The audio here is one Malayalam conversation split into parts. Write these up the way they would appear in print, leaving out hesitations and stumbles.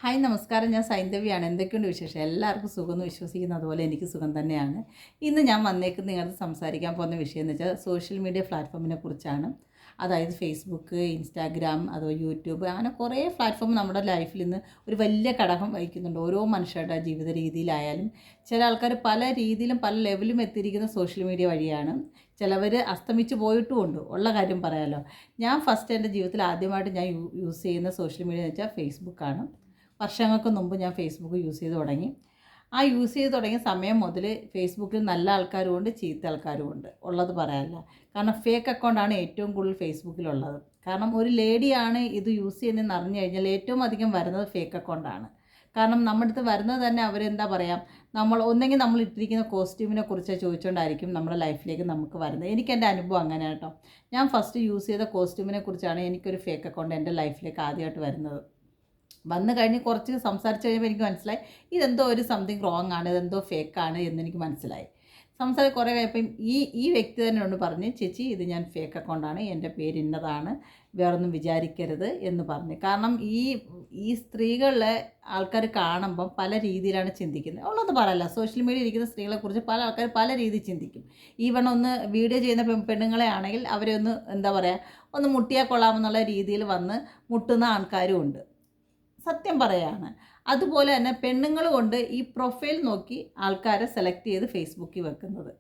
ഹായ് നമസ്കാരം, ഞാൻ സൈന്ധവിയാണ്. എന്തൊക്കെയുണ്ട് വിശേഷം? എല്ലാവർക്കും സുഖമെന്ന് വിശ്വസിക്കുന്നത് പോലെ എനിക്ക് സുഖം തന്നെയാണ്. ഇന്ന് ഞാൻ വന്നേക്ക് നിങ്ങളടുത്ത് സംസാരിക്കാൻ പോകുന്ന വിഷയം എന്ന് വെച്ചാൽ സോഷ്യൽ മീഡിയ പ്ലാറ്റ്ഫോമിനെ കുറിച്ചാണ്. അതായത് ഫേസ്ബുക്ക്, ഇൻസ്റ്റാഗ്രാം, അതുപോലെ യൂട്യൂബ്, അങ്ങനെ കുറേ പ്ലാറ്റ്ഫോം നമ്മുടെ ലൈഫിൽ ഇന്ന് ഒരു വലിയ ഘടകം വഹിക്കുന്നുണ്ട്. ഓരോ മനുഷ്യരുടെ ജീവിത രീതിയിലായാലും ചില ആൾക്കാർ പല രീതിയിലും പല ലെവലും എത്തിയിരിക്കുന്ന സോഷ്യൽ മീഡിയ വഴിയാണ്. ചിലവർ അസ്തമിച്ച് പോയിട്ടുമുണ്ട്. ഉള്ള കാര്യം പറയാമല്ലോ. ഞാൻ ഫസ്റ്റ് എൻ്റെ ജീവിതത്തിൽ ആദ്യമായിട്ട് ഞാൻ യൂസ് ചെയ്യുന്ന സോഷ്യൽ മീഡിയ എന്ന് വെച്ചാൽ ഫേസ്ബുക്കാണ്. വർഷങ്ങൾക്ക് മുമ്പ് ഞാൻ ഫേസ്ബുക്ക് യൂസ് ചെയ്ത് തുടങ്ങി. ആ യൂസ് ചെയ്ത് തുടങ്ങിയ സമയം മുതൽ ഫേസ്ബുക്കിൽ നല്ല ആൾക്കാരുമുണ്ട്, ചീത്ത ആൾക്കാരുമുണ്ട്. ഉള്ളത് പറയാമല്ല. കാരണം ഫേക്ക് അക്കൗണ്ടാണ് ഏറ്റവും കൂടുതൽ ഫേസ്ബുക്കിലുള്ളത്. കാരണം ഒരു ലേഡിയാണ് ഇത് യൂസ് ചെയ്യുന്നതെന്ന് അറിഞ്ഞു കഴിഞ്ഞാൽ ഏറ്റവും അധികം വരുന്നത് ഫേക്ക് അക്കൗണ്ടാണ്. കാരണം നമ്മുടെ അടുത്ത് വരുന്നത് തന്നെ അവരെന്താ പറയുക, നമ്മൾ ഇട്ടിരിക്കുന്ന കോസ്റ്റ്യൂമിനെ കുറിച്ച് ചോദിച്ചുകൊണ്ടായിരിക്കും നമ്മുടെ ലൈഫിലേക്ക് നമുക്ക് വരുന്നത്. എനിക്ക് എൻ്റെ അനുഭവം അങ്ങനെ കേട്ടോ. ഞാൻ ഫസ്റ്റ് യൂസ് ചെയ്ത കോസ്റ്റ്യൂമിനെ കുറിച്ചാണ് എനിക്കൊരു ഫേക്ക് അക്കൗണ്ട് എൻ്റെ ലൈഫിലേക്ക് ആദ്യമായിട്ട് വരുന്നത്. വന്നു കഴിഞ്ഞ് കുറച്ച് സംസാരിച്ച് കഴിയുമ്പോൾ എനിക്ക് മനസ്സിലായി ഇതെന്തോ ഒരു സംതിങ് റോങ് ആണ്, ഇതെന്തോ ഫേക്കാണ് എന്നെനിക്ക് മനസ്സിലായി. സംസാരിച്ച് കുറേ കഴിയുമ്പം ഈ വ്യക്തി തന്നെ കൊണ്ട് പറഞ്ഞ്, ചേച്ചി ഇത് ഞാൻ ഫേക്ക് അക്കൗണ്ടാണ്, എൻ്റെ പേര് ഇന്നതാണ്, വേറൊന്നും വിചാരിക്കരുത് എന്ന് പറഞ്ഞു. കാരണം ഈ സ്ത്രീകളിലെ ആൾക്കാർ കാണുമ്പം പല രീതിയിലാണ് ചിന്തിക്കുന്നത്. ഉള്ളത് പറയല്ല, സോഷ്യൽ മീഡിയ ഇരിക്കുന്ന സ്ത്രീകളെക്കുറിച്ച് പല ആൾക്കാർ പല രീതിയിൽ ചിന്തിക്കും. ഈവൺ ഒന്ന് വീഡിയോ ചെയ്യുന്ന പെണ്ണുങ്ങളെ ആണെങ്കിൽ അവരെ ഒന്ന് എന്താ പറയുക, ഒന്ന് മുട്ടിയാൽ കൊള്ളാമെന്നുള്ള രീതിയിൽ വന്ന് മുട്ടുന്ന ആൾക്കാരും ഉണ്ട്. സത്യം പറയാണ്. അതുപോലെ തന്നെ പെണ്ണുങ്ങൾ കൊണ്ട് ഈ പ്രൊഫൈൽ നോക്കി ആൾക്കാരെ സെലക്ട് ചെയ്ത് ഫേസ്ബുക്കിൽ വെക്കുന്നത്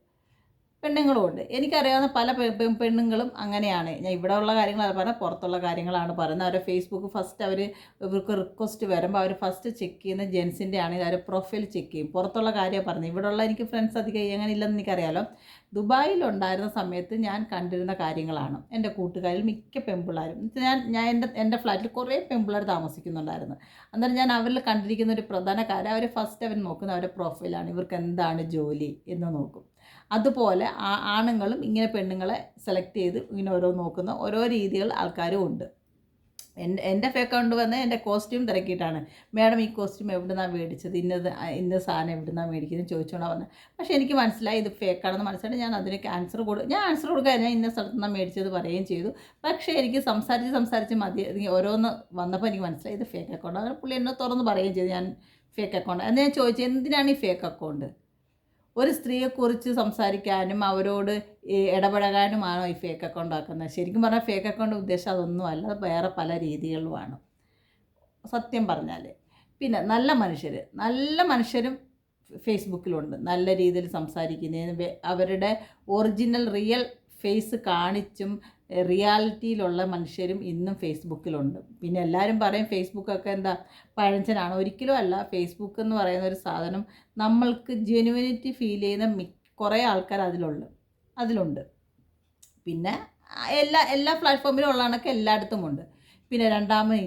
പെണ്ണുങ്ങളുമുണ്ട്. എനിക്കറിയാവുന്ന പല പെണ്ണുങ്ങളും അങ്ങനെയാണ്. ഞാൻ ഇവിടെ ഉള്ള കാര്യങ്ങളല്ല പറഞ്ഞാൽ, പുറത്തുള്ള കാര്യങ്ങളാണ് പറയുന്നത്. അവരുടെ ഫേസ്ബുക്ക് ഫസ്റ്റ് ഇവർക്ക് റിക്വസ്റ്റ് വരുമ്പോൾ അവർ ഫസ്റ്റ് ചെക്ക് ചെയ്യുന്ന ജെൻസിൻ്റെ ആണെങ്കിൽ അവർ പ്രൊഫൈൽ ചെക്ക് ചെയ്യും. പുറത്തുള്ള കാര്യമാണ് പറഞ്ഞത്. ഇവിടെയുള്ള എനിക്ക് ഫ്രണ്ട്സ് അധികം അങ്ങനെ ഇല്ലെന്ന് എനിക്കറിയാലോ. ദുബായിലുണ്ടായിരുന്ന സമയത്ത് ഞാൻ കണ്ടിരുന്ന കാര്യങ്ങളാണ്. എൻ്റെ കൂട്ടുകാരിൽ മിക്ക പെൺപിള്ളേരും, ഞാൻ എൻ്റെ ഫ്ലാറ്റിൽ കുറേ പെൺപിള്ളേർ താമസിക്കുന്നുണ്ടായിരുന്നു. അന്നേരം ഞാൻ അവരിൽ കണ്ടിരിക്കുന്ന ഒരു പ്രധാന കാര്യം, അവർ നോക്കുന്ന അവരുടെ പ്രൊഫൈലാണ്. ഇവർക്ക് എന്താണ് ജോലി എന്ന് നോക്കും. അതുപോലെ ആണുങ്ങളും ഇങ്ങനെ പെണ്ണുങ്ങളെ സെലക്ട് ചെയ്ത് ഇങ്ങനെ നോക്കുന്ന ഓരോ രീതികൾ ആൾക്കാരും ഉണ്ട്. എൻ്റെ ഫേക്ക് അക്കൗണ്ട് വന്ന് എൻ്റെ കോസ്റ്റ്യൂം തിരക്കിയിട്ടാണ്, മാഡം ഈ കോസ്റ്റ്യൂം എവിടുന്നാണ് മേടിച്ചത്, ഇന്ന സാധനം എവിടുന്നാണ് മേടിക്കുന്നത് ചോദിച്ചുകൊണ്ടാണ് വന്നത്. പക്ഷേ എനിക്ക് മനസ്സിലായി ഇത് ഫേക്കാണെന്ന് മനസ്സിലായിട്ട് ഞാൻ അതിനൊക്കെ ആൻസർ കൊടുക്കുക, ഞാൻ ഇന്ന സ്ഥലത്ത് നിന്നാണ് മേടിച്ചത് പറയുകയും ചെയ്തു. പക്ഷേ എനിക്ക് സംസാരിച്ച് മതി ഓരോന്ന് വന്നപ്പോൾ എനിക്ക് മനസ്സിലായി ഇത് ഫേക്ക് അക്കൗണ്ട്. അങ്ങനെ പുള്ളി എന്നെ തുറന്ന് പറയുകയും ചെയ്തു ഞാൻ ഫേക്ക് അക്കൗണ്ട്. എന്ന് ഞാൻ ചോദിച്ചു, എന്തിനാണ് ഈ ഫേക്ക് അക്കൗണ്ട്? ഒരു സ്ത്രീയെക്കുറിച്ച് സംസാരിക്കാനും അവരോട് ഇടപഴകാനുമാണോ ഈ ഫേക്ക് അക്കൗണ്ട് ആക്കുന്നത്? ശരിക്കും പറഞ്ഞാൽ ഫേക്ക് അക്കൗണ്ട് ഉദ്ദേശം അതൊന്നുമല്ല, അത് വേറെ പല രീതികളിലുമാണ് സത്യം പറഞ്ഞാൽ. പിന്നെ നല്ല മനുഷ്യരും ഫേസ്ബുക്കിലുണ്ട്. നല്ല രീതിയിൽ സംസാരിക്കുന്നതിന് അവരുടെ ഒറിജിനൽ റിയൽ ഫേസ് കാണിച്ചും റിയാലിറ്റിയിലുള്ള മനുഷ്യരും ഇന്നും ഫേസ്ബുക്കിലുണ്ട്. പിന്നെ എല്ലാവരും പറയും ഫേസ്ബുക്കൊക്കെ എന്താ പഴഞ്ചനാണ്. ഒരിക്കലും അല്ല. ഫേസ്ബുക്ക് എന്ന് പറയുന്ന ഒരു സാധനം നമ്മൾക്ക് ജെനുവിനിറ്റി ഫീൽ ചെയ്യുന്ന കുറേ ആൾക്കാർ അതിലുണ്ട്. പിന്നെ എല്ലാ പ്ലാറ്റ്ഫോമിലും ഉള്ള കണക്ക് എല്ലായിടത്തും ഉണ്ട്. പിന്നെ രണ്ടാമത്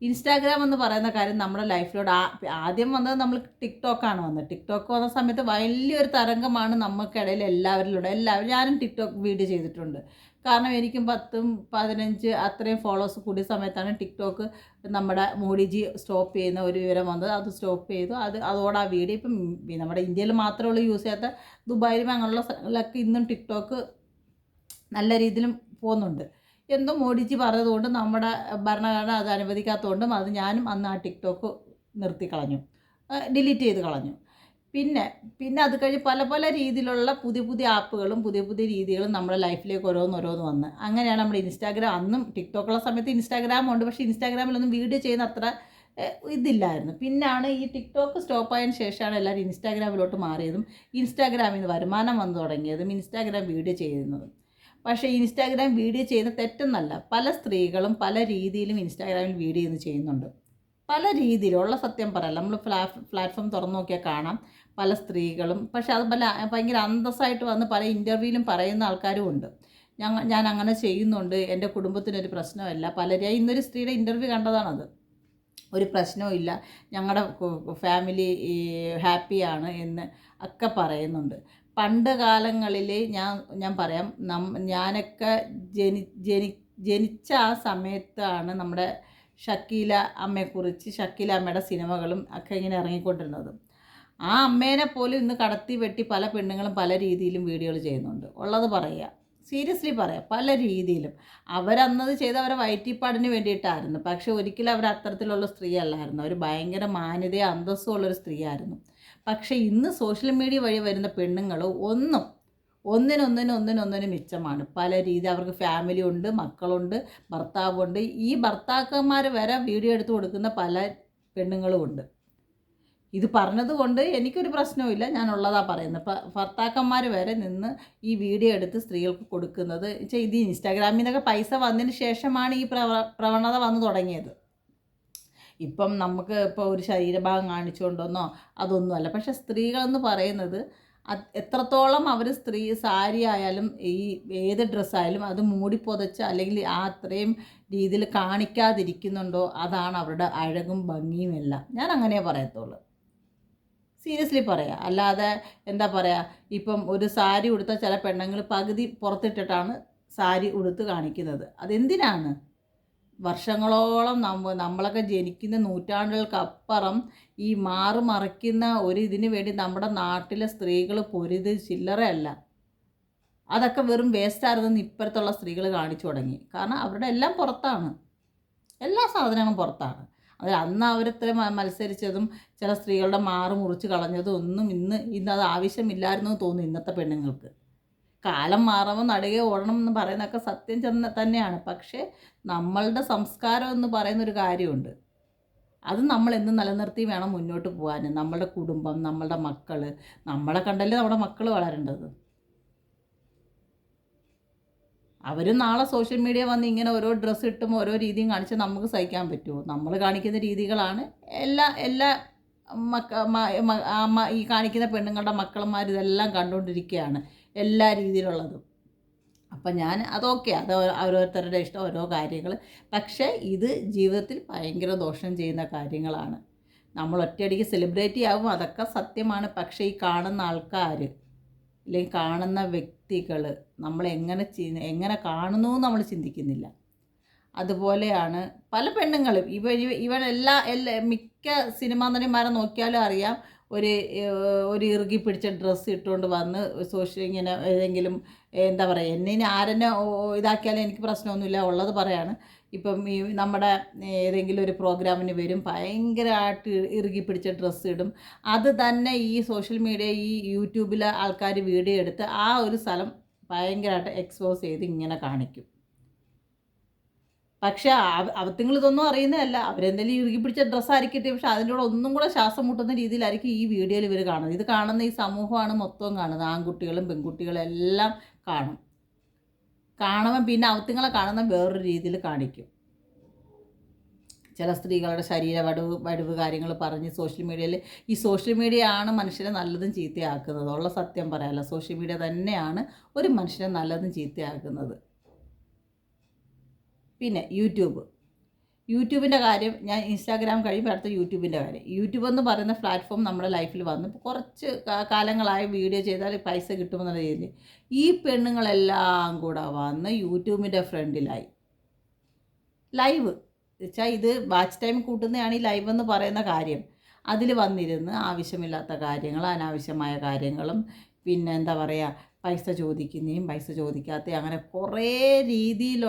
ഇൻസ്റ്റാഗ്രാം എന്ന് പറയുന്ന കാര്യം നമ്മുടെ ലൈഫിലോട് ആദ്യം വന്നത് നമ്മൾ ടിക്ടോക്കാണ് വന്നത്. ടിക്ടോക്ക് വന്ന സമയത്ത് വലിയൊരു തരംഗമാണ് നമുക്കിടയിൽ എല്ലാവരിലൂടെ. ഞാനും ടിക്ടോക്ക് വീഡിയോ ചെയ്തിട്ടുണ്ട്. കാരണം എനിക്കും 10-15 അത്രയും ഫോളോവേഴ്സ് കൂടിയ സമയത്താണ് ടിക്ടോക്ക് നമ്മുടെ മോഡിജി സ്റ്റോപ്പ് ചെയ്യുന്ന ഒരു വിവരം വന്നത്. അത് സ്റ്റോപ്പ് ചെയ്തു. അതോടെ ആ വീഡിയോ ഇപ്പം നമ്മുടെ ഇന്ത്യയിൽ മാത്രമുള്ള യൂസ് ചെയ്യാത്ത ദുബായിലും അങ്ങനെയുള്ള സ്ഥലങ്ങളിലൊക്കെ ഇന്നും ടിക്ടോക്ക് നല്ല രീതിയിലും പോകുന്നുണ്ട്. എന്തോ മോഡിജി പറഞ്ഞതുകൊണ്ട് നമ്മുടെ ഭരണഘടന അത് അനുവദിക്കാത്തതുകൊണ്ടും ഞാനും അന്ന് ആ ടിക്ടോക്ക് നിർത്തിക്കളഞ്ഞു, ഡിലീറ്റ് ചെയ്ത് കളഞ്ഞു. പിന്നെ അത് കഴിഞ്ഞ് പല രീതിയിലുള്ള പുതിയ ആപ്പുകളും പുതിയ രീതികളും നമ്മുടെ ലൈഫിലേക്ക് ഓരോന്ന് വന്ന് അങ്ങനെയാണ് നമ്മുടെ ഇൻസ്റ്റാഗ്രാം. അന്നും ടിക്ടോക്കുള്ള സമയത്ത് ഇൻസ്റ്റാഗ്രാമുണ്ട്. പക്ഷേ ഇൻസ്റ്റാഗ്രാമിലൊന്നും വീഡിയോ ചെയ്യുന്ന അത്ര ഇതില്ലായിരുന്നു. പിന്നാണ് ഈ ടിക്ടോക്ക് സ്റ്റോപ്പായതിന് ശേഷമാണ് എല്ലാവരും ഇൻസ്റ്റാഗ്രാമിലോട്ട് മാറിയതും ഇൻസ്റ്റാഗ്രാമിൽ നിന്ന് വരുമാനം വന്നു തുടങ്ങിയതും ഇൻസ്റ്റാഗ്രാം വീഡിയോ ചെയ്യുന്നതും. പക്ഷേ ഇൻസ്റ്റാഗ്രാം വീഡിയോ ചെയ്യുന്ന തെറ്റെന്നല്ല, പല സ്ത്രീകളും പല രീതിയിലും ഇൻസ്റ്റാഗ്രാമിൽ വീഡിയോ ചെയ്യുന്നുണ്ട്. പല രീതിയിലുള്ള സത്യം പറയല്ല, നമ്മൾ പ്ലാറ്റ്ഫോം തുറന്നു നോക്കിയാൽ കാണാം പല സ്ത്രീകളും. പക്ഷേ അത് ഭയങ്കര അന്തസ്സായിട്ട് വന്ന് പല ഇൻ്റർവ്യൂവിലും പറയുന്ന ആൾക്കാരും ഉണ്ട്. ഞാൻ അങ്ങനെ ചെയ്യുന്നുണ്ട്, എൻ്റെ കുടുംബത്തിനൊരു പ്രശ്നമല്ല. പലരെയും ഇന്നൊരു സ്ത്രീയുടെ ഇൻ്റർവ്യൂ കണ്ടതാണത്. ഒരു പ്രശ്നവും ഇല്ല, ഞങ്ങളുടെ ഫാമിലി ഹാപ്പിയാണ് എന്ന് ഒക്കെ പറയുന്നുണ്ട്. പണ്ട് കാലങ്ങളിൽ ഞാൻ പറയാം, ഞാനൊക്കെ ജനിച്ച ആ സമയത്താണ് നമ്മുടെ ഷക്കീല അമ്മയുടെ സിനിമകളും ഒക്കെ ഇങ്ങനെ ഇറങ്ങിക്കൊണ്ടിരുന്നത്. ആ അമ്മേനെ പോലും ഇന്ന് കടത്തി വെട്ടി പല പെണ്ണുങ്ങളും പല രീതിയിലും വീഡിയോകൾ ചെയ്യുന്നുണ്ട്. ഉള്ളത് പറയുക. സീരിയസ്ലി പറയാം, പല രീതിയിലും. അവരന്നത് ചെയ്ത് അവരെ വയറ്റിപ്പാടിന് വേണ്ടിയിട്ടായിരുന്നു. പക്ഷേ ഒരിക്കലും അവർ അത്തരത്തിലുള്ള സ്ത്രീ അല്ലായിരുന്നു. അവർ ഭയങ്കര മാന്യതയും അന്തസ്സും ഉള്ളൊരു സ്ത്രീയായിരുന്നു. പക്ഷേ ഇന്ന് സോഷ്യൽ മീഡിയ വഴി വരുന്ന പെണ്ണുങ്ങൾ ഒന്നിനൊന്നിനും മിച്ചമാണ്. പല രീതി അവർക്ക് ഫാമിലി ഉണ്ട്, മക്കളുണ്ട്, ഭർത്താവുണ്ട്. ഈ ഭർത്താക്കന്മാർ വരെ വീഡിയോ എടുത്ത് കൊടുക്കുന്ന പല പെണ്ണുങ്ങളും ഉണ്ട്. ഇത് പറഞ്ഞതുകൊണ്ട് എനിക്കൊരു പ്രശ്നവുമില്ല, ഞാൻ ഉള്ളതാ പറയുന്നത്. ഭർത്താക്കന്മാർ വരെ നിന്ന് ഈ വീഡിയോ എടുത്ത് സ്ത്രീകൾക്ക് കൊടുക്കുന്നത് ഇത് ഇൻസ്റ്റാഗ്രാമിൽ നിന്നൊക്കെ പൈസ വന്നതിന് ശേഷമാണ് ഈ പ്രവണത വന്നു തുടങ്ങിയത്. ഇപ്പം നമുക്ക് ഇപ്പോൾ ഒരു ശരീരഭാഗം കാണിച്ചുകൊണ്ടൊന്നോ അതൊന്നുമല്ല. പക്ഷേ സ്ത്രീകളെന്ന് പറയുന്നത് എത്രത്തോളം അവർ സാരി ആയാലും ഈ ഏത് ഡ്രസ്സായാലും അത് മൂടി പുതച്ച് അല്ലെങ്കിൽ ആ അത്രയും രീതിയിൽ കാണിക്കാതിരിക്കുന്നുണ്ടോ, അതാണ് അവരുടെ അഴകും ഭംഗിയും എല്ലാം. ഞാൻ അങ്ങനെ പറയത്തുള്ളൂ, സീരിയസ്ലി പറയാം. അല്ലാതെ എന്താ പറയുക, ഇപ്പം ഒരു സാരി ഉടുത്ത ചില പെണ്ണുങ്ങൾ പകുതി പുറത്തിട്ടിട്ടാണ് സാരി ഉടുത്ത് കാണിക്കുന്നത്. അതെന്തിനാണ്? വർഷങ്ങളോളം നമ്മളൊക്കെ ജനിക്കുന്ന നൂറ്റാണ്ടുകൾക്കപ്പുറം ഈ മറയ്ക്കുന്ന ഒരു ഇതിന് വേണ്ടി നമ്മുടെ നാട്ടിലെ സ്ത്രീകൾ പൊരുത് ചില്ലറയല്ല. അതൊക്കെ വെറും വേസ്റ്റായിരുന്നെന്ന് ഇപ്പോഴത്തുള്ള സ്ത്രീകൾ കാണിച്ചു തുടങ്ങി. കാരണം അവരുടെ എല്ലാം പുറത്താണ്, എല്ലാ സാധനങ്ങളും പുറത്താണ്. അത് അന്ന് അവരിത്ര മത്സരിച്ചതും ചില സ്ത്രീകളുടെ മുറിച്ച് കളഞ്ഞതും ഒന്നും ഇന്നത് ആവശ്യമില്ലായിരുന്നു തോന്നുന്നു ഇന്നത്തെ പെണ്ണുങ്ങൾക്ക്. കാലം മാറുമ്പോൾ നടുകെ ഓടണം എന്ന് പറയുന്നതൊക്കെ സത്യം തന്നെയാണ്. പക്ഷേ നമ്മളുടെ സംസ്കാരം എന്ന് പറയുന്നൊരു കാര്യമുണ്ട്. അത് നമ്മൾ എന്നും നിലനിർത്തി വേണം മുന്നോട്ട് പോകാൻ. നമ്മളുടെ കുടുംബം, നമ്മളുടെ മക്കൾ, നമ്മളെ കണ്ടല്ലേ നമ്മുടെ മക്കൾ വളരേണ്ടത്. അവരും നാളെ സോഷ്യൽ മീഡിയ വന്ന് ഇങ്ങനെ ഓരോ ഡ്രസ്സ് ഇട്ടും ഓരോ രീതിയും കാണിച്ചാൽ നമുക്ക് സഹിക്കാൻ പറ്റുമോ? നമ്മൾ കാണിക്കുന്ന രീതികളാണ് എല്ലാ ഈ കാണിക്കുന്ന പെണ്ണുങ്ങളുടെ മക്കളന്മാർ ഇതെല്ലാം കണ്ടുകൊണ്ടിരിക്കുകയാണ്, എല്ലാ രീതിയിലുള്ളതും. അപ്പം അതൊക്കെ അത് ഓരോരുത്തരുടെ ഇഷ്ടം, ഓരോ കാര്യങ്ങൾ. പക്ഷേ ഇത് ജീവിതത്തിൽ ഭയങ്കര ദോഷം ചെയ്യുന്ന കാര്യങ്ങളാണ്. നമ്മൾ ഒറ്റയടിക്ക് സെലിബ്രിറ്റി ആവും, അതൊക്കെ സത്യമാണ്. പക്ഷേ ഈ കാണുന്ന ആൾക്കാർ അല്ലെങ്കിൽ കാണുന്ന വ്യക്തികൾ എങ്ങനെ കാണുന്നു നമ്മൾ ചിന്തിക്കുന്നില്ല. അതുപോലെയാണ് പല പെണ്ണുങ്ങളും. ഇവൻ എല്ലാ മിക്ക സിനിമാ നടിമാരെ നോക്കിയാലും അറിയാം, ഒരു ഇറുകി പിടിച്ച ഡ്രസ്സ് ഇട്ടുകൊണ്ട് വന്ന് ഇങ്ങനെ ഏതെങ്കിലും എന്താ പറയുക, എന്നെ ആരെന്നെ ഇതാക്കിയാലും എനിക്ക് പ്രശ്നമൊന്നുമില്ല, ഉള്ളത് പറയാണ്. ഇപ്പം ഈ നമ്മുടെ ഏതെങ്കിലും ഒരു പ്രോഗ്രാമിന് വരും, ഭയങ്കരമായിട്ട് ഇറുകി പിടിച്ച ഡ്രസ്സ് ഇടും. അത് തന്നെ ഈ സോഷ്യൽ മീഡിയ, ഈ യൂട്യൂബിലെ ആൾക്കാർ വീഡിയോ എടുത്ത് ആ ഒരു സ്ഥലം ഭയങ്കരമായിട്ട് എക്സ്പോസ് ചെയ്ത് ഇങ്ങനെ കാണിക്കും. പക്ഷേ അവത്തിങ്ങൾ ഇതൊന്നും അറിയുന്നതല്ല. അവരെന്തെങ്കിലും ഇറുകി പിടിച്ച ഡ്രസ്സായിരിക്കട്ടെ, പക്ഷെ അതിൻ്റെ കൂടെ ഒന്നും കൂടെ ശ്വാസം മുട്ടുന്ന രീതിയിലായിരിക്കും ഈ വീഡിയോയിൽ ഇവർ കാണുന്നത്. ഇത് കാണുന്ന ഈ സമൂഹമാണ് മൊത്തവും കാണുന്നത്. ആൺകുട്ടികളും പെൺകുട്ടികളും എല്ലാം കാണുമ്പോൾ പിന്നെ അവത്തിങ്ങളെ കാണുന്ന വേറൊരു രീതിയിൽ കാണിക്കും. ചില സ്ത്രീകളുടെ ശരീര വടിവ് കാര്യങ്ങൾ പറഞ്ഞ് ഈ സോഷ്യൽ മീഡിയ ആണ് മനുഷ്യനെ നല്ലതും ചീത്തയാക്കുന്നത്. ഉള്ള സത്യം പറയാമല്ലോ, സോഷ്യൽ മീഡിയ തന്നെയാണ് ഒരു മനുഷ്യനെ നല്ലതും ചീത്തയാക്കുന്നത്. പിന്നെ യൂട്യൂബിൻ്റെ കാര്യം, ഞാൻ ഇൻസ്റ്റാഗ്രാം കഴിയുമ്പോൾ അടുത്ത യൂട്യൂബിൻ്റെ കാര്യം. യൂട്യൂബ് എന്ന് പറയുന്ന പ്ലാറ്റ്ഫോം നമ്മുടെ ലൈഫിൽ വന്ന് കുറച്ച് കാലങ്ങളായി വീഡിയോ ചെയ്താൽ പൈസ കിട്ടുമെന്നുള്ള രീതിയിൽ ഈ പെണ്ണുങ്ങളെല്ലാം കൂടെ വന്ന് യൂട്യൂബിൻ്റെ ഫ്രണ്ടിലായി ലൈവ് വെച്ചാൽ, ഇത് വാച്ച് ടൈം കൂട്ടുന്നതാണ് ഈ ലൈവ് എന്ന് പറയുന്ന കാര്യം. അതിൽ വന്നിരുന്ന് ആവശ്യമില്ലാത്ത കാര്യങ്ങൾ, അനാവശ്യമായ കാര്യങ്ങളും, പിന്നെ എന്താ പറയുക, പൈസ ചോദിക്കുന്നതും പൈസ ചോദിക്കാത്തയും, അങ്ങനെ കുറേ രീതിയിൽ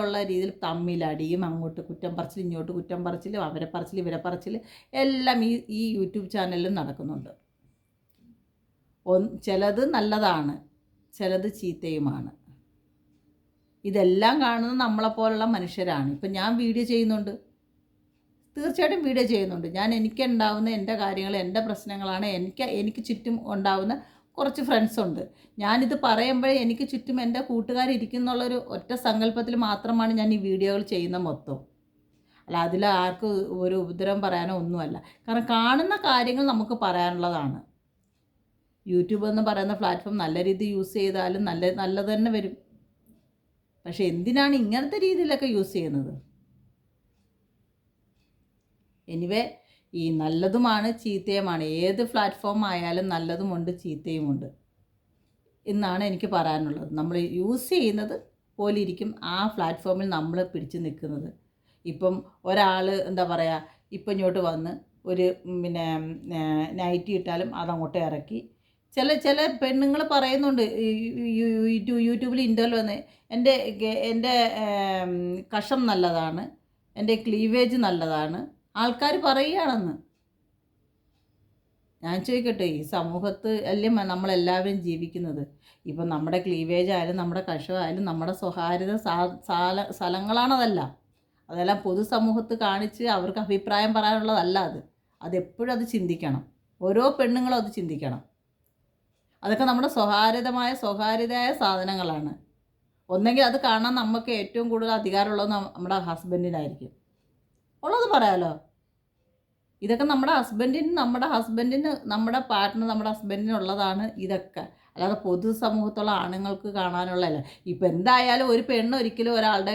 തമ്മിലടിയും, അങ്ങോട്ട് കുറ്റം പറച്ചിൽ, ഇങ്ങോട്ട് കുറ്റം പറച്ചിൽ, അവരെ പറച്ചിൽ ഇവരെ പറച്ചിൽ എല്ലാം ഈ യൂട്യൂബ് ചാനലിലും നടക്കുന്നുണ്ട്. ചിലത് നല്ലതാണ്, ചിലത് ചീത്തയുമാണ്. ഇതെല്ലാം കാണുന്നത് നമ്മളെപ്പോലുള്ള മനുഷ്യരാണ്. ഇപ്പം ഞാൻ വീഡിയോ ചെയ്യുന്നുണ്ട്, തീർച്ചയായിട്ടും വീഡിയോ ചെയ്യുന്നുണ്ട്. എനിക്കുണ്ടാവുന്ന എൻ്റെ കാര്യങ്ങൾ, എൻ്റെ പ്രശ്നങ്ങളാണ്. എനിക്ക് ചുറ്റും ഉണ്ടാവുന്ന കുറച്ച് ഫ്രണ്ട്സുണ്ട്. ഞാനിത് പറയുമ്പോഴേ എനിക്ക് ചുറ്റും എൻ്റെ കൂട്ടുകാരിയ്ക്കുന്നുള്ളൊരു ഒറ്റ സങ്കല്പത്തിൽ മാത്രമാണ് ഞാൻ ഈ വീഡിയോകൾ ചെയ്യുന്ന മൊത്തം. അല്ല അതിൽ ആർക്കും ഒരു ഉപദ്രവം പറയാനോ ഒന്നുമല്ല. കാരണം കാണുന്ന കാര്യങ്ങൾ നമുക്ക് പറയാനുള്ളതാണ്. യൂട്യൂബ് എന്ന് പറയുന്ന പ്ലാറ്റ്ഫോം നല്ല രീതിയിൽ യൂസ് ചെയ്താലും നല്ലത് തന്നെ വരും. പക്ഷേ എന്തിനാണ് ഇങ്ങനത്തെ രീതിയിലൊക്കെ യൂസ് ചെയ്യുന്നത്? എനിവേ, ഈ നല്ലതുമാണ് ചീത്തയുമാണ്. ഏത് പ്ലാറ്റ്ഫോം ആയാലും നല്ലതുമുണ്ട് ചീത്തയുമുണ്ട് എന്നാണ് എനിക്ക് പറയാനുള്ളത്. നമ്മൾ യൂസ് ചെയ്യുന്നത് പോലെ ഇരിക്കും ആ പ്ലാറ്റ്ഫോമിൽ നമ്മൾ പിടിച്ച് നിൽക്കുന്നത്. ഇപ്പം ഒരാൾ എന്താ പറയുക, ഇപ്പം ഇങ്ങോട്ട് വന്ന് ഒരു നൈറ്റി ഇട്ടാലും അതങ്ങോട്ട് ഇറക്കി, ചില പെണ്ണുങ്ങൾ പറയുന്നുണ്ട് യൂട്യൂബിൽ ഇൻ്റർവ്യൂ വന്ന് എൻ്റെ എൻ്റെ കഷം നല്ലതാണ്, എൻ്റെ ക്ലീവേജ് നല്ലതാണ്, ആൾക്കാർ പറയുകയാണെന്ന്. ഞാൻ ചോദിക്കട്ടെ, ഈ സമൂഹത്ത് അല്ലേ നമ്മളെല്ലാവരും ജീവിക്കുന്നത്? ഇപ്പം നമ്മുടെ ക്ലീവേജ് ആയാലും നമ്മുടെ കഷമായാലും നമ്മുടെ സ്വകാര്യത സ്ഥലങ്ങളാണതെല്ലാം. അതെല്ലാം പൊതുസമൂഹത്ത് കാണിച്ച് അവർക്ക് അഭിപ്രായം പറയാനുള്ളതല്ല അതെപ്പോഴും അത് ചിന്തിക്കണം. ഓരോ പെണ്ണുങ്ങളും അത് ചിന്തിക്കണം. അതൊക്കെ നമ്മുടെ സ്വകാര്യതയായ സാധനങ്ങളാണ്. ഒന്നെങ്കിൽ അത് കാണാൻ നമുക്ക് ഏറ്റവും കൂടുതൽ അധികാരമുള്ളത് നമ്മുടെ ഹസ്ബൻഡിനായിരിക്കും. ഉള്ളത് പറയാമല്ലോ. ഇതൊക്കെ നമ്മുടെ പാർട്ട്ണർ നമ്മുടെ ഹസ്ബൻഡിനുള്ളതാണ് ഇതൊക്കെ. അല്ലാതെ പൊതുസമൂഹത്തുള്ള ആണുങ്ങൾക്ക് കാണാനുള്ളതല്ല. ഇപ്പം എന്തായാലും ഒരു പെണ്ണ് ഒരിക്കലും ഒരാളുടെ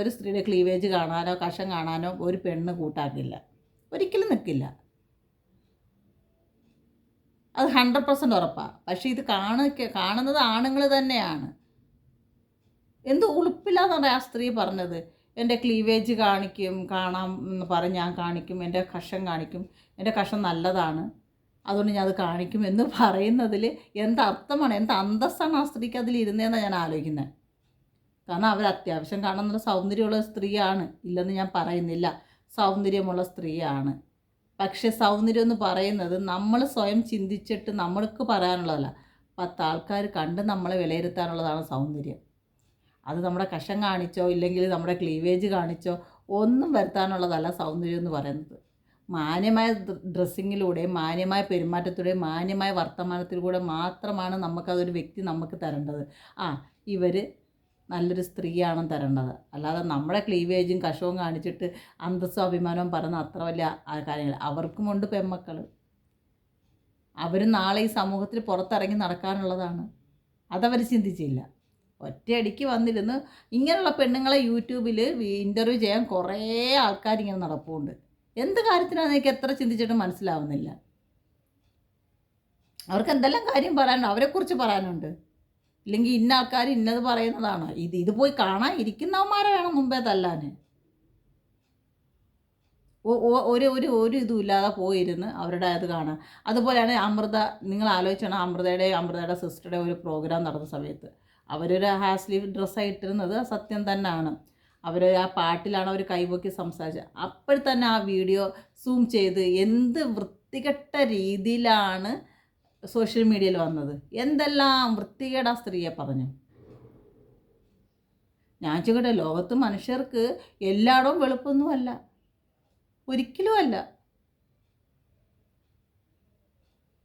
ഒരു സ്ത്രീയുടെ ക്ലീവേജ് കാണാനോ കഷം കാണാനോ ഒരു പെണ്ണ് കൂട്ടാക്കില്ല, ഒരിക്കലും നിൽക്കില്ല. അത് 100% ഉറപ്പാണ്. പക്ഷേ ഇത് കാണുന്നത് ആണുങ്ങൾ തന്നെയാണ്. എന്ത് ഉളുപ്പില്ലാന്ന് പറയാം ആ സ്ത്രീ പറഞ്ഞത്. എൻ്റെ ക്ലീവേജ് കാണാം എന്ന് പറഞ്ഞ് ഞാൻ കാണിക്കും, എൻ്റെ കഷം കാണിക്കും, എൻ്റെ കഷം നല്ലതാണ്, അതുകൊണ്ട് ഞാൻ അത് കാണിക്കും എന്ന് പറയുന്നതിൽ എന്തർത്ഥമാണ്, എന്ത് അന്തസ്സാണ് ആ സ്ത്രീക്ക് അതിലിരുന്നതെന്നാണ് ഞാൻ ആലോചിക്കുന്നത്. കാരണം അവർ അത്യാവശ്യം കാണുന്ന സൗന്ദര്യമുള്ള സ്ത്രീയാണ്, ഇല്ലെന്ന് ഞാൻ പറയുന്നില്ല, സൗന്ദര്യമുള്ള സ്ത്രീയാണ്. പക്ഷേ സൗന്ദര്യം എന്ന് പറയുന്നത് നമ്മൾ സ്വയം ചിന്തിച്ചിട്ട് നമ്മൾക്ക് പറയാനുള്ളതല്ല, 10 ആൾക്കാർ കണ്ട് നമ്മളെ വിലയിരുത്താനുള്ളതാണ് സൗന്ദര്യം. അത് നമ്മുടെ കഷം കാണിച്ചോ ഇല്ലെങ്കിൽ നമ്മുടെ ക്ലീവേജ് കാണിച്ചോ ഒന്നും വരുത്താനുള്ളതല്ല സൗന്ദര്യം എന്ന് പറയുന്നത്. മാന്യമായ ഡ്രസ്സിങ്ങിലൂടെയും മാന്യമായ പെരുമാറ്റത്തിലൂടെയും മാന്യമായ വർത്തമാനത്തിലൂടെ മാത്രമാണ് നമുക്കതൊരു വ്യക്തി നമുക്ക് തരേണ്ടത്. ഇവർ നല്ലൊരു സ്ത്രീയാണ് തരേണ്ടത്. അല്ലാതെ നമ്മുടെ ക്ലീവേജും കഷവും കാണിച്ചിട്ട് അന്തസ്സും അഭിമാനവും പറയുന്ന അത്ര വലിയ കാര്യങ്ങൾ. അവർക്കുമുണ്ട് പെൺമക്കൾ, അവർ നാളെ ഈ സമൂഹത്തിൽ പുറത്തിറങ്ങി നടക്കാനുള്ളതാണ്. അതവർ ചിന്തിച്ചില്ല. ഒറ്റയടിക്ക് വന്നിരുന്ന് ഇങ്ങനെയുള്ള പെണ്ണുങ്ങളെ യൂട്യൂബിൽ ഇൻ്റർവ്യൂ ചെയ്യാൻ കുറേ ആൾക്കാരിങ്ങനെ നടപ്പുണ്ട്. എന്ത് കാര്യത്തിനാണെന്ന് എനിക്ക് എത്ര ചിന്തിച്ചിട്ടും മനസ്സിലാവുന്നില്ല. അവർക്ക് എന്തെല്ലാം കാര്യം പറയാനുണ്ട്, അവരെക്കുറിച്ച് പറയാനുണ്ട്. ഇല്ലെങ്കിൽ ഇന്ന ആൾക്കാർ ഇന്നത് പറയുന്നതാണ്. ഇത് പോയി കാണാൻ ഇരിക്കുന്നവന്മാരെ വേണം മുമ്പേ തല്ലാൻ. ഒരു ഇതും ഇല്ലാതെ പോയിരുന്ന് അവരുടെ അത് കാണാം. അതുപോലെയാണ് അമൃത. നിങ്ങൾ ആലോചിച്ചാണ് അമൃതയുടെ സിസ്റ്ററുടെ ഒരു പ്രോഗ്രാം നടന്ന സമയത്ത് അവരൊരു ഹാഫ് സ്ലീവ് ഡ്രസ്സായിട്ടിരുന്നത് സത്യം തന്നെയാണ്. അവർ ആ പാട്ടിലാണ് അവർ കൈപൊക്കി സംസാരിച്ചത്. അപ്പോൾ തന്നെ ആ വീഡിയോ സൂം ചെയ്ത് എന്ത് വൃത്തികെട്ട രീതിയിലാണ് സോഷ്യൽ മീഡിയയിൽ വന്നത്. എന്തെല്ലാം വൃത്തികേട് ആ സ്ത്രീയെ പറഞ്ഞു. ഞാൻ ചോദിക്കട്ടെ, ലോകത്ത് മനുഷ്യർക്ക് എല്ലായിടവും വെളുപ്പൊന്നുമല്ല, ഒരിക്കലും അല്ല.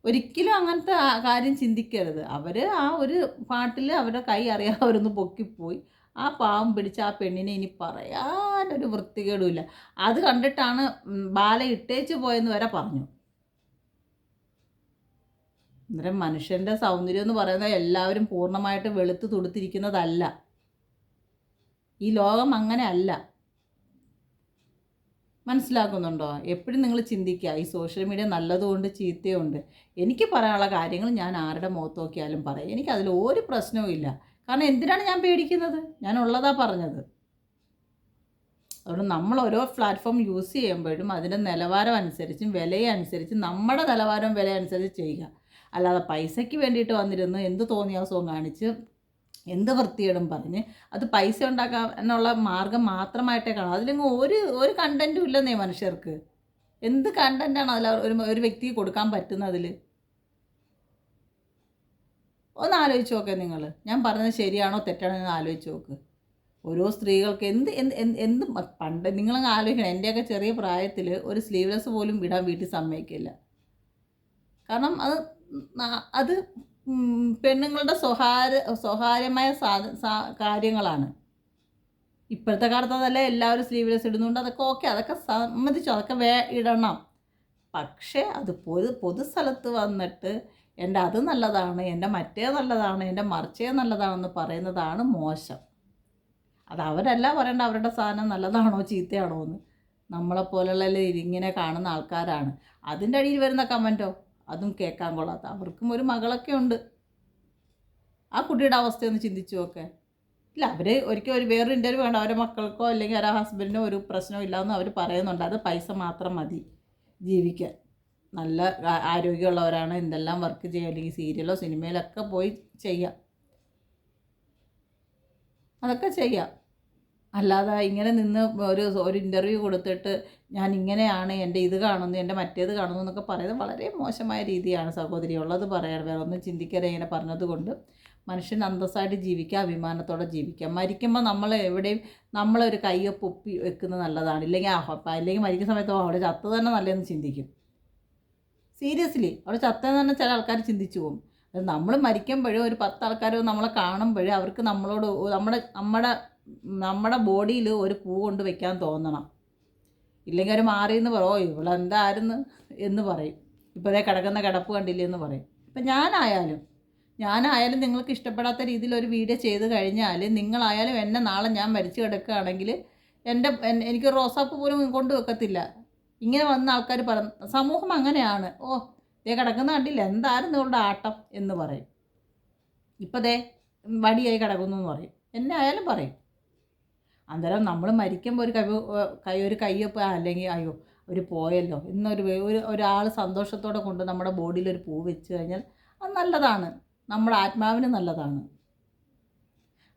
ഒരിക്കലും അങ്ങനത്തെ കാര്യം ചിന്തിക്കരുത്. അവർ ആ ഒരു പാട്ടിൽ അവരുടെ കൈ അറിയാതെ അവരൊന്ന് പൊക്കിപ്പോയി. ആ പാവം പിടിച്ച ആ പെണ്ണിനെ ഇനി പറയാനൊരു വൃത്തികേടുമില്ല. അത് കണ്ടിട്ടാണ് ബാല ഇട്ടേച്ച് പോയെന്ന് വരെ പറഞ്ഞു. അന്നേരം മനുഷ്യൻ്റെ സൗന്ദര്യം എന്ന് പറയുന്നത് എല്ലാവരും പൂർണ്ണമായിട്ട് വെളുത്ത് തുടുത്തിരിക്കുന്നതല്ല. ഈ ലോകം അങ്ങനെ അല്ല. മനസ്സിലാക്കുന്നുണ്ടോ? എപ്പോഴും നിങ്ങൾ ചിന്തിക്കുക, ഈ സോഷ്യൽ മീഡിയ നല്ലതുകൊണ്ട് ചീത്തയുണ്ട്. എനിക്ക് പറയാനുള്ള കാര്യങ്ങൾ ഞാൻ ആരുടെ മുഖത്ത് നോക്കിയാലും പറയും. എനിക്കതിൽ ഒരു പ്രശ്നവും ഇല്ല. കാരണം എന്തിനാണ് ഞാൻ പേടിക്കുന്നത്? ഞാൻ ഉള്ളതാ പറഞ്ഞത്. അതുകൊണ്ട് നമ്മൾ ഓരോ പ്ലാറ്റ്ഫോം യൂസ് ചെയ്യുമ്പോഴും അതിൻ്റെ നിലവാരം അനുസരിച്ചും വിലയനുസരിച്ചും നമ്മുടെ നിലവാരവും വിലയനുസരിച്ച് ചെയ്യുക. അല്ലാതെ പൈസയ്ക്ക് വേണ്ടിയിട്ട് വന്നിരുന്ന് എന്ത് തോന്നിയാസവും കാണിച്ച് എന്ത് വൃത്തികേടും പറഞ്ഞ് അത് പൈസ ഉണ്ടാക്കാനുള്ള മാർഗം മാത്രമായിട്ടേ കാണാം. അതിലെങ്ങും ഒരു കണ്ടൻറ്റും ഇല്ലെന്നേ മനുഷ്യർക്ക്. എന്ത് കണ്ടൻറ്റാണ് അതിൽ ഒരു വ്യക്തിക്ക് കൊടുക്കാൻ പറ്റുന്നതിൽ? ഒന്ന് ആലോചിച്ച് നോക്കേ നിങ്ങൾ. ഞാൻ പറഞ്ഞത് ശരിയാണോ തെറ്റാണോ എന്ന് ആലോചിച്ച് നോക്ക്. ഓരോ സ്ത്രീകൾക്ക് എന്ത് പണ്ട് നിങ്ങളങ്ങ് ആലോചിക്കണം. എൻ്റെയൊക്കെ ചെറിയ പ്രായത്തിൽ ഒരു സ്ലീവ്ലെസ് പോലും ഇടാൻ വീട്ടിൽ സമ്മതിക്കില്ല. കാരണം അത് പെണ്ണുങ്ങളുടെ സ്വകാര്യമായ കാര്യങ്ങളാണ്. ഇപ്പോഴത്തെ കാലത്ത് അതല്ല, എല്ലാവരും സ്ലീവ്ലെസ് ഇടുന്നുണ്ട്. അതൊക്കെ ഓക്കെ, അതൊക്കെ സമ്മതിച്ചു, അതൊക്കെ ഇടണം. പക്ഷേ അത് പൊതുസ്ഥലത്ത് വന്നിട്ട് എൻ്റെ അത് നല്ലതാണ്, എൻ്റെ മറ്റേ നല്ലതാണ്, എൻ്റെ മറിച്ചേ നല്ലതാണെന്ന് പറയുന്നതാണ് മോശം. അത് അവരല്ല പറയേണ്ട അവരുടെ സാധനം നല്ലതാണോ ചീത്തയാണോ എന്ന്. നമ്മളെപ്പോലുള്ള ഇങ്ങനെ കാണുന്ന ആൾക്കാരാണ്. അതിൻ്റെ അടിയിൽ വരുന്ന കമൻറ്റോ അതും കേൾക്കാൻ കൊള്ളാത്ത. അവർക്കും ഒരു മകളൊക്കെ ഉണ്ട്. ആ കുട്ടിയുടെ അവസ്ഥയൊന്ന് ചിന്തിച്ചു നോക്കെ. ഇല്ല, അവർ ഒരിക്കലും വേറൊരു ഇൻ്റർവ്യൂ വേണ്ട, അവരുടെ മക്കൾക്കോ അല്ലെങ്കിൽ അവരുടെ ഹസ്ബൻഡിനോ ഒരു പ്രശ്നവും ഇല്ലയെന്ന് അവർ പറയുന്നുണ്ട്. അത് പൈസ മാത്രം മതി ജീവിക്കാൻ. നല്ല ആരോഗ്യമുള്ളവരാണ്, എന്തെല്ലാം വർക്ക് ചെയ്യുക, അല്ലെങ്കിൽ സീരിയലോ സിനിമയിലൊക്കെ പോയി ചെയ്യാം, അതൊക്കെ ചെയ്യാം. അല്ലാതെ ഇങ്ങനെ നിന്ന് ഒരു ഇൻ്റർവ്യൂ കൊടുത്തിട്ട് ഞാൻ ഇങ്ങനെയാണ്, എൻ്റെ ഇത് കാണുന്നു, എൻ്റെ മറ്റേത് കാണുന്നു എന്നൊക്കെ പറയുന്നത് വളരെ മോശമായ രീതിയാണ് സഹോദരി. ഉള്ളത് പറയാൻ, വേറെ ഒന്നും ചിന്തിക്കാതെ ഇങ്ങനെ പറഞ്ഞതുകൊണ്ട് മനുഷ്യൻ അന്തസ്സായിട്ട് ജീവിക്കുക, അഭിമാനത്തോടെ ജീവിക്കുക. മരിക്കുമ്പോൾ നമ്മൾ എവിടെയും നമ്മളൊരു കയ്യൊ പൊപ്പി വെക്കുന്നത് നല്ലതാണ്. അല്ലെങ്കിൽ മരിക്കുന്ന സമയത്ത് അവിടെ ചത്തത് തന്നെ നല്ലതെന്ന് ചിന്തിക്കും. സീരിയസ്ലി അവിടെ ചത്തതെന്ന് തന്നെ ചില ആൾക്കാർ ചിന്തിച്ചു പോകും. അത് നമ്മൾ മരിക്കുമ്പോഴും ഒരു 10 ആൾക്കാർ നമ്മളെ കാണുമ്പോഴും അവർക്ക് നമ്മളോട് നമ്മുടെ ബോഡിയിൽ ഒരു പൂ കൊണ്ട് വെക്കാൻ തോന്നണം. ഇല്ലെങ്കിൽ അവർ മാറിയെന്ന് പറയും, ഓ ഇവളെന്തായിരുന്നു എന്ന് പറയും. ഇപ്പോൾ അതേ കിടക്കുന്ന കിടപ്പ് കണ്ടില്ലേ എന്ന് പറയും. ഇപ്പം ഞാനായാലും നിങ്ങൾക്ക് ഇഷ്ടപ്പെടാത്ത രീതിയിൽ ഒരു വീഡിയോ ചെയ്ത് കഴിഞ്ഞാൽ, നിങ്ങളായാലും എന്നെ നാളെ ഞാൻ മരിച്ചു കിടക്കുകയാണെങ്കിൽ എനിക്ക് റോസാപ്പ് പോലും കൊണ്ട് വെക്കത്തില്ല. ഇങ്ങനെ വന്ന ആൾക്കാർ പറഞ്ഞു, സമൂഹം അങ്ങനെയാണ്. ഓ ദേ കിടക്കുന്ന കണ്ടില്ല, എന്തായിരുന്നു ഇവളുടെ ആട്ടം എന്ന് പറയും. ഇപ്പം ദേ വടിയായി കിടക്കുന്നു എന്ന് പറയും. എന്നെ ആയാലും പറയും. അന്നേരം നമ്മൾ മരിക്കുമ്പോൾ ഒരു കയ്യൊപ്പ്, അല്ലെങ്കിൽ അയ്യോ ഒരു പോയല്ലോ ഒരാൾ സന്തോഷത്തോടെ കൊണ്ട് നമ്മുടെ ബോഡിയിൽ ഒരു പൂ വെച്ച് കഴിഞ്ഞാൽ അത് നല്ലതാണ്, നമ്മുടെ ആത്മാവിന് നല്ലതാണ്.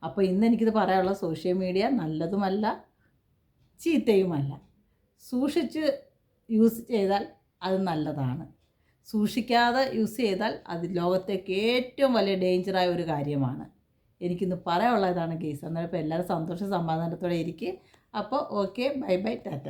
അപ്പോൾ ഇന്ന് എനിക്കിത് പറയാനുള്ള, സോഷ്യൽ മീഡിയ നല്ലതുമല്ല ചീത്തയുമല്ല. സൂക്ഷിച്ച് യൂസ് ചെയ്താൽ അത് നല്ലതാണ്, സൂക്ഷിക്കാതെ യൂസ് ചെയ്താൽ അത് ലോകത്തേക്ക് ഏറ്റവും വലിയ ഡേഞ്ചറായ ഒരു കാര്യമാണ്. എനിക്കിന്ന് പറയാനുള്ളതാണ് കേസ്. അന്നേരം ഇപ്പോൾ എല്ലാവരും സന്തോഷ സമാധാനത്തോടെ ഇരിക്കുക. അപ്പോൾ ഓക്കെ, ബൈ ബൈ, ടാറ്റ.